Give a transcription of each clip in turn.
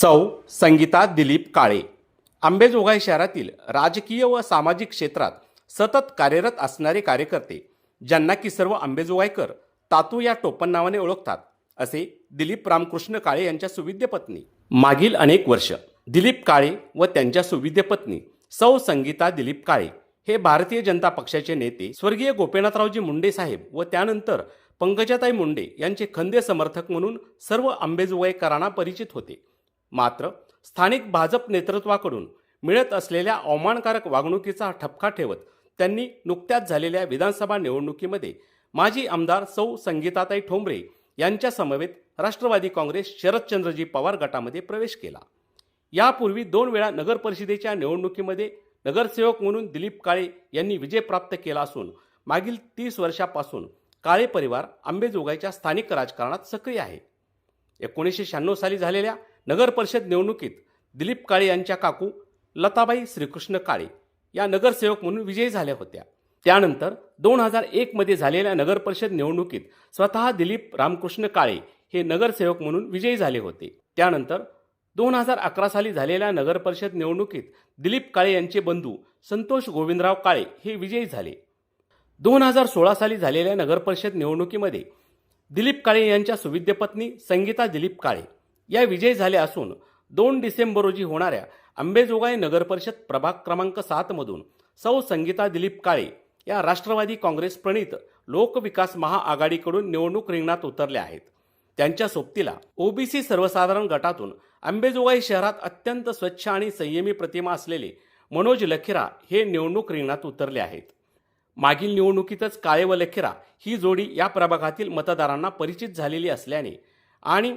सौ संगीता दिलीप काळे अंबेजोगाई शहरातील राजकीय व सामाजिक क्षेत्रात सतत कार्यरत असणारे कार्यकर्ते, ज्यांना की सर्व अंबेजोगाईकर तातू या टोपण नावाने ओळखतात, असे दिलीप रामकृष्ण काळे यांच्या सुविद्य पत्नी. मागील अनेक वर्ष दिलीप काळे व त्यांच्या सुविद्य पत्नी सौ संगीता दिलीप काळे हे भारतीय जनता पक्षाचे नेते स्वर्गीय गोपीनाथरावजी मुंडे साहेब व त्यानंतर पंकजाताई मुंडे यांचे खंदे समर्थक म्हणून सर्व अंबेजोगाईकरांना परिचित होते. मात्र स्थानिक भाजप नेतृत्वाकडून मिळत असलेल्या अवमानकारक वागणुकीचा ठपका ठेवत त्यांनी नुकत्याच झालेल्या विधानसभा निवडणुकीमध्ये माजी आमदार सौ संगीताताई ठोंबरे यांच्या समवेत राष्ट्रवादी काँग्रेस शरदचंद्रजी पवार गटामध्ये प्रवेश केला. यापूर्वी 2 वेळा नगर परिषदेच्या निवडणुकीमध्ये नगरसेवक म्हणून दिलीप काळे यांनी विजय प्राप्त केला असून मागील 30 वर्षापासून काळे परिवार अंबेजोगाईच्या स्थानिक राजकारणात सक्रिय आहे. 1996 साली झालेल्या नगर परिषद निवडणुकीत दिलीप काळे यांच्या काकू लताबाई श्रीकृष्ण काळे या नगरसेवक म्हणून विजयी झाल्या होत्या. त्यानंतर 2001 मध्ये झालेल्या नगर परिषद निवडणुकीत स्वतः दिलीप रामकृष्ण काळे हे नगरसेवक म्हणून विजयी झाले होते. त्यानंतर 2011 साली झालेल्या नगर परिषद निवडणुकीत दिलीप काळे यांचे बंधू संतोष गोविंदराव काळे हे विजयी झाले. 2016 साली झालेल्या नगर परिषद निवडणुकीमध्ये दिलीप काळे यांच्या सुविद्य पत्नी संगीता दिलीप काळे या विजयी झाल्या असून 2 डिसेंबर रोजी होणाऱ्या अंबेजोगाई नगर परिषद प्रभाग क्रमांक 7 मधून सौ संगीता दिलीप काळे या राष्ट्रवादी काँग्रेस प्रणित लोकविकास महाआघाडीकडून निवडणूक रिंगणात उतरल्या आहेत. त्यांच्या सोबतीला ओबीसी सर्वसाधारण गटातून अंबेजोगाई शहरात अत्यंत स्वच्छ आणि संयमी प्रतिमा असलेले मनोज लखेरा हे निवडणूक रिंगणात उतरले आहेत. मागील निवडणुकीतच काळे व लखेरा ही जोडी या प्रभागातील मतदारांना परिचित झालेली असल्याने आणि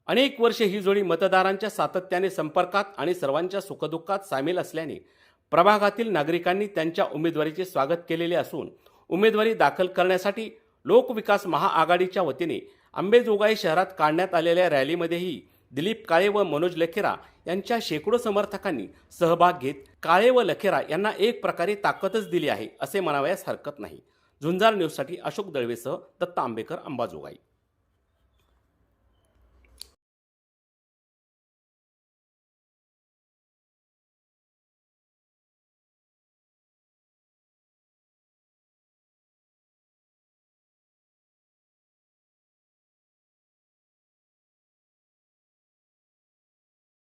अनेक वर्षे ही जोडी मतदारांच्या सातत्याने संपर्कात आणि सर्वांच्या सुखदुःखात सामील असल्याने प्रभागातील नागरिकांनी त्यांच्या उमेदवारीचे स्वागत केलेले असून उमेदवारी दाखल करण्यासाठी लोकविकास महाआघाडीच्या वतीने अंबेजोगाई शहरात काढण्यात आलेल्या रॅलीमध्येही दिलीप काळे व मनोज लखेरा यांच्या शेकडो समर्थकांनी सहभाग घेत काळे व लखेरा यांना एक प्रकारे ताकदच दिली आहे असे म्हणावयास हरकत नाही. झुंजार न्यूजसाठी अशोक दळवेसह दत्ता आंबेकर, अंबाजोगाई.